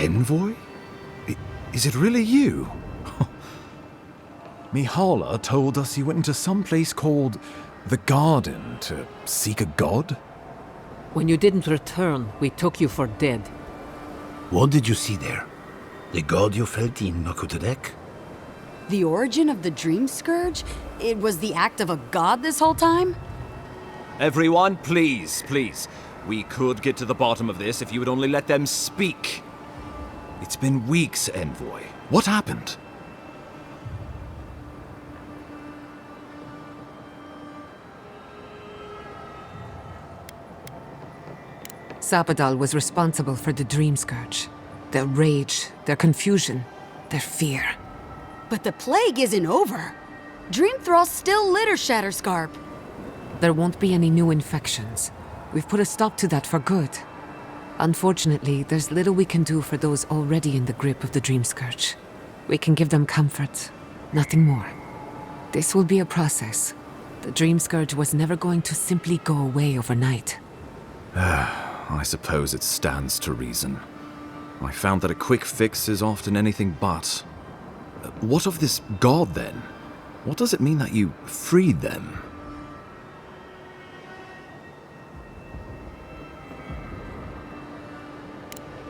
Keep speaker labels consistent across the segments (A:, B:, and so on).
A: Envoy? Is it really you? Mihala told us you went into some place called the Garden to seek a god?
B: When you didn't return, we took you for dead.
C: What did you see there? The god you felt in Nakutadek?
D: The origin of the Dream Scourge? It was the act of a god this whole time?
A: Everyone, please, please. We could get to the bottom of this if you would only let them speak. It's been weeks, Envoy. What happened?
E: Sapadal was responsible for the Dream Scourge. Their rage, their confusion, their fear.
D: But the plague isn't over. Dream Thralls still litter Shatterscarp.
E: There won't be any new infections. We've put a stop to that for good. Unfortunately, there's little we can do for those already in the grip of the Dream Scourge. We can give them comfort, nothing more. This will be a process. The Dream Scourge was never going to simply go away overnight.
A: I suppose it stands to reason. I found that a quick fix is often anything but. What of this god, then? What does it mean that you freed them?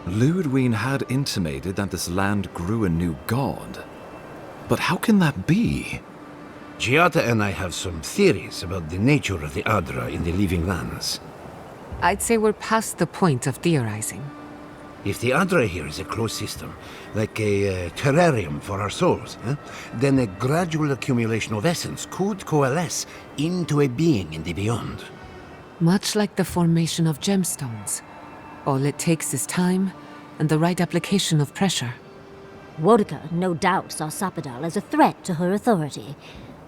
A: Ludwine had intimated that this land grew a new god. But how can that be?
C: Giata and I have some theories about the nature of the Adra in the Living Lands.
E: I'd say we're past the point of theorizing.
C: If the Adra here is a closed system, like a terrarium for our souls, then a gradual accumulation of essence could coalesce into a being in the beyond.
E: Much like the formation of gemstones. All it takes is time and the right application of pressure.
F: Wodka no doubt saw Sapadal as a threat to her authority.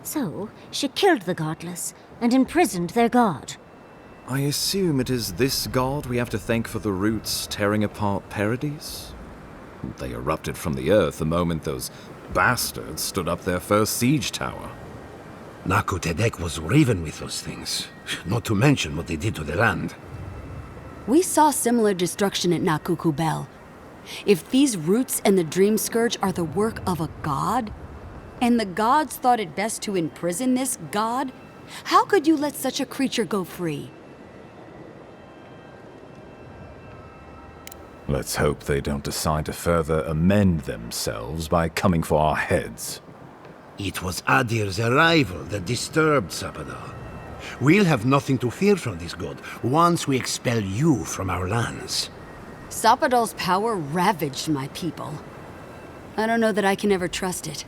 F: So, she killed the godless and imprisoned their god.
A: I assume it is this god we have to thank for the roots tearing apart Paradis? They erupted from the earth the moment those bastards stood up their first siege tower.
C: Nakutadek was riven with those things, not to mention what they did to the land.
D: We saw similar destruction at Nakukubel. If these roots and the Dream Scourge are the work of a god, and the gods thought it best to imprison this god, how could you let such a creature go free?
A: Let's hope they don't decide to further amend themselves by coming for our heads.
C: It was Adir's arrival that disturbed Sapadal. We'll have nothing to fear from this god once we expel you from our lands.
D: Sapadal's power ravaged my people. I don't know that I can ever trust it.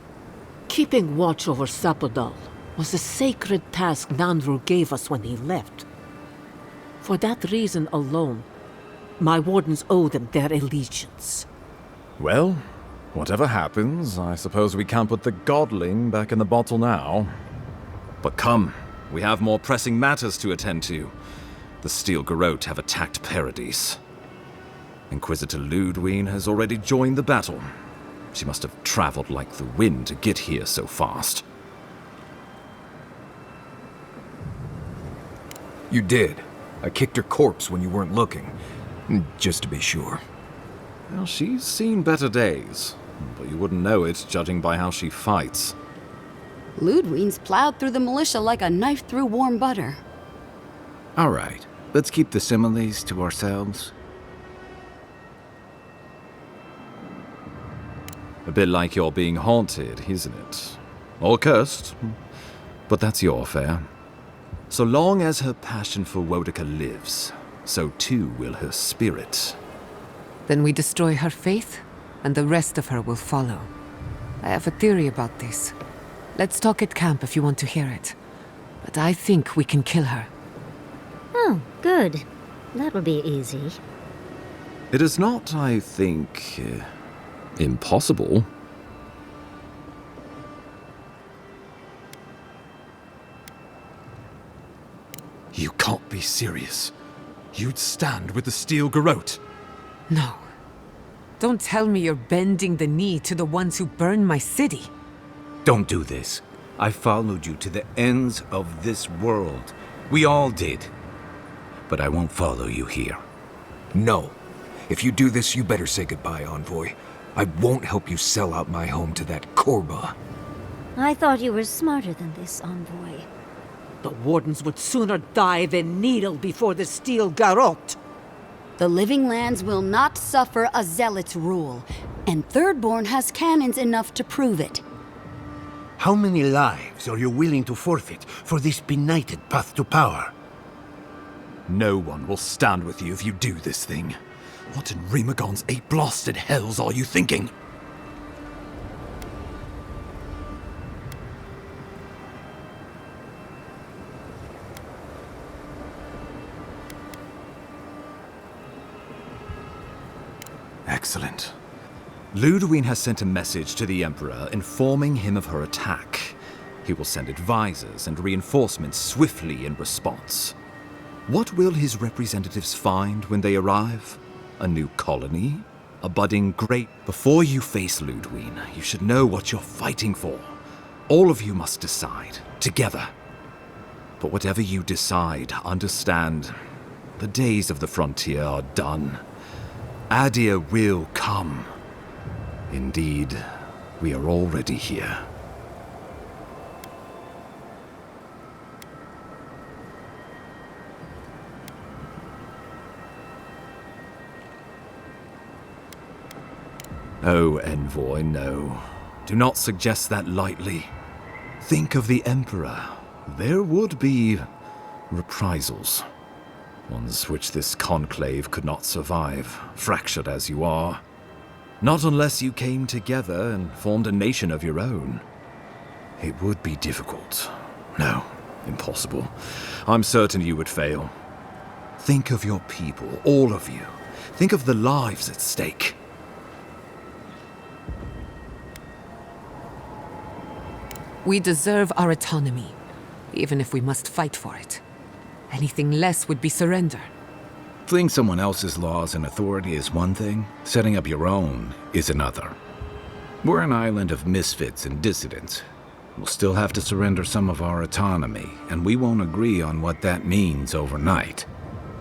B: Keeping watch over Sapadal was a sacred task Nandru gave us when he left. For that reason alone, my wardens owe them their allegiance.
A: Well, whatever happens, I suppose we can't put the godling back in the bottle now. But come, we have more pressing matters to attend to. The Steel Garrote have attacked Paradis. Inquisitor Ludwine has already joined the battle. She must have traveled like the wind to get here so fast.
G: You did. I kicked her corpse when you weren't looking. Just to be sure.
A: Well, she's seen better days, but you wouldn't know it judging by how she fights.
D: Ludwine's plowed through the militia like a knife through warm butter.
H: All right, let's keep the similes to ourselves.
A: A bit like you're being haunted, isn't it? Or cursed. But that's your affair. So long as her passion for Wodika lives, so too will her spirit.
E: Then we destroy her faith, and the rest of her will follow. I have a theory about this. Let's talk at camp if you want to hear it. But I think we can kill her.
F: Oh, good. That will be easy.
A: It is not, I think, impossible. You can't be serious. You'd stand with the Steel Garrote.
E: No. Don't tell me you're bending the knee to the ones who burned my city.
H: Don't do this. I followed you to the ends of this world. We all did. But I won't follow you here.
G: No. If you do this, you better say goodbye, Envoy. I won't help you sell out my home to that Korba.
F: I thought you were smarter than this, Envoy.
B: The Wardens would sooner die than kneel before the steel garrote.
D: The Living Lands will not suffer a zealot's rule, and Thirdborn has cannons enough to prove it.
C: How many lives are you willing to forfeit for this benighted path to power?
A: No one will stand with you if you do this thing. What in Remagon's eight blasted hells are you thinking? Excellent. Ludwig has sent a message to the Emperor informing him of her attack. He will send advisors and reinforcements swiftly in response. What will his representatives find when they arrive? A new colony? A budding great... Before you face Ludwig, you should know what you're fighting for. All of you must decide, together. But whatever you decide, understand, the days of the frontier are done. Adir will come. Indeed, we are already here. Oh, Envoy, no. Do not suggest that lightly. Think of the Emperor. There would be reprisals. Ones which this conclave could not survive, fractured as you are. Not unless you came together and formed a nation of your own. It would be difficult. No, impossible. I'm certain you would fail. Think of your people, all of you. Think of the lives at stake.
E: We deserve our autonomy, even if we must fight for it. Anything less would be surrender.
H: Fleeing someone else's laws and authority is one thing, setting up your own is another. We're an island of misfits and dissidents. We'll still have to surrender some of our autonomy, and we won't agree on what that means overnight.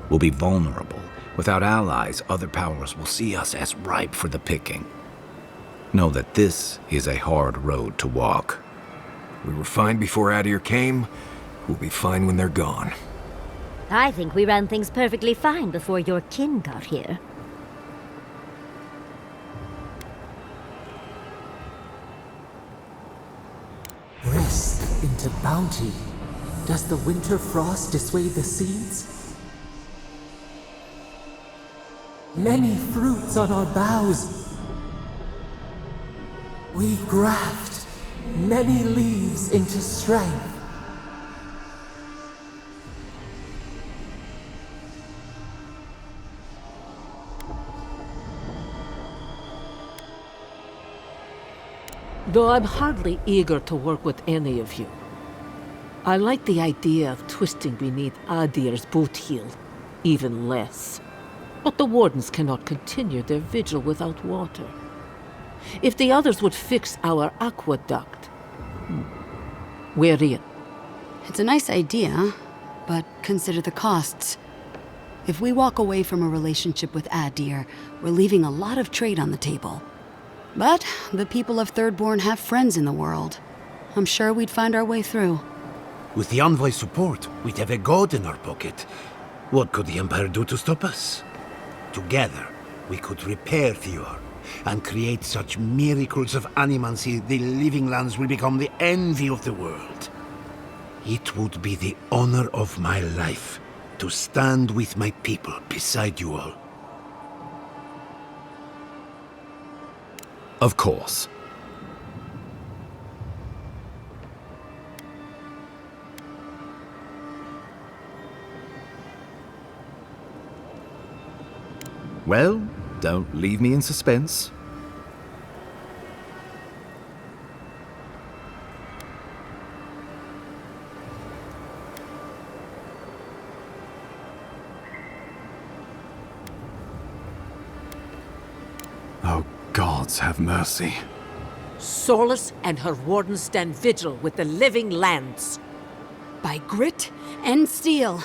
H: We'll be vulnerable. Without allies, other powers will see us as ripe for the picking. Know that this is a hard road to walk.
G: We were fine before Adir came. We'll be fine when they're gone.
F: I think we ran things perfectly fine before your kin got here.
I: Rest into bounty. Does the winter frost dissuade the seeds? Many fruits on our boughs. We graft many leaves into strength.
B: Though I'm hardly eager to work with any of you. I like the idea of twisting beneath Adir's boot heel, even less. But the Wardens cannot continue their vigil without water. If the others would fix our aqueduct, we're in.
D: It's a nice idea, but consider the costs. If we walk away from a relationship with Adir, we're leaving a lot of trade on the table. But the people of Thirdborn have friends in the world. I'm sure we'd find our way through.
C: With the Envoy's support, we'd have a god in our pocket. What could the Empire do to stop us? Together, we could repair Thior and create such miracles of animancy the Living Lands will become the envy of the world. It would be the honor of my life to stand with my people beside you all.
A: Of course. Well, don't leave me in suspense. Oh, gods have mercy.
B: Solus and her Wardens stand vigil with the Living Lands.
D: By grit and steel,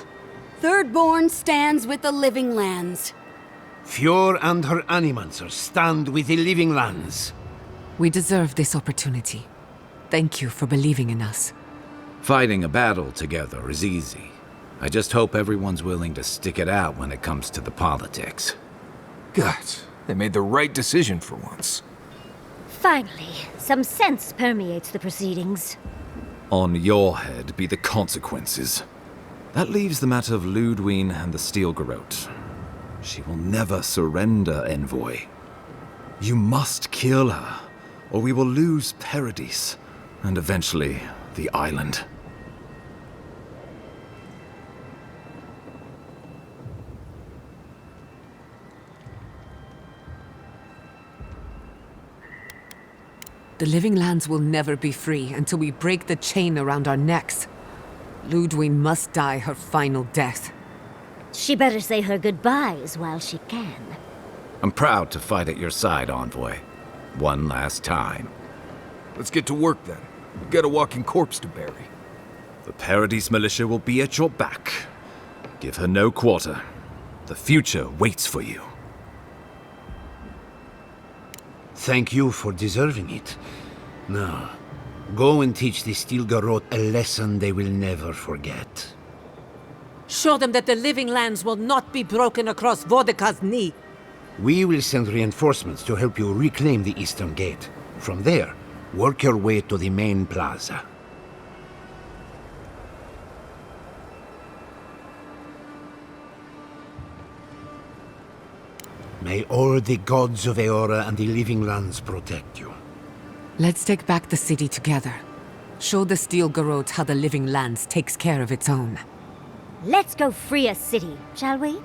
D: Thirdborn stands with the Living Lands.
C: Fjord and her animancer stand with the living lands.
E: We deserve this opportunity. Thank you for believing in us.
H: Fighting a battle together is easy. I just hope everyone's willing to stick it out when it comes to the politics.
G: God, they made the right decision for once.
F: Finally, some sense permeates the proceedings.
A: On your head be the consequences. That leaves the matter of Ludwine and the Steel Garrote. She will never surrender, Envoy. You must kill her, or we will lose Paradis, and eventually the island.
E: The living lands will never be free until we break the chain around our necks. Ludwine must die her final death.
F: She better say her goodbyes while she can.
H: I'm proud to fight at your side, Envoy. One last time.
G: Let's get to work then. We've got a walking corpse to bury.
A: The Paradis militia will be at your back. Give her no quarter. The future waits for you.
C: Thank you for deserving it. Now, go and teach the Steel Garrote a lesson they will never forget.
B: Show them that the living lands will not be broken across Vodka's knee.
C: We will send reinforcements to help you reclaim the Eastern Gate. From there, work your way to the main plaza. May all the gods of Eora and the living lands protect you.
E: Let's take back the city together. Show the Steel Garrote how the living lands takes care of its own.
F: Let's go free a city, shall we?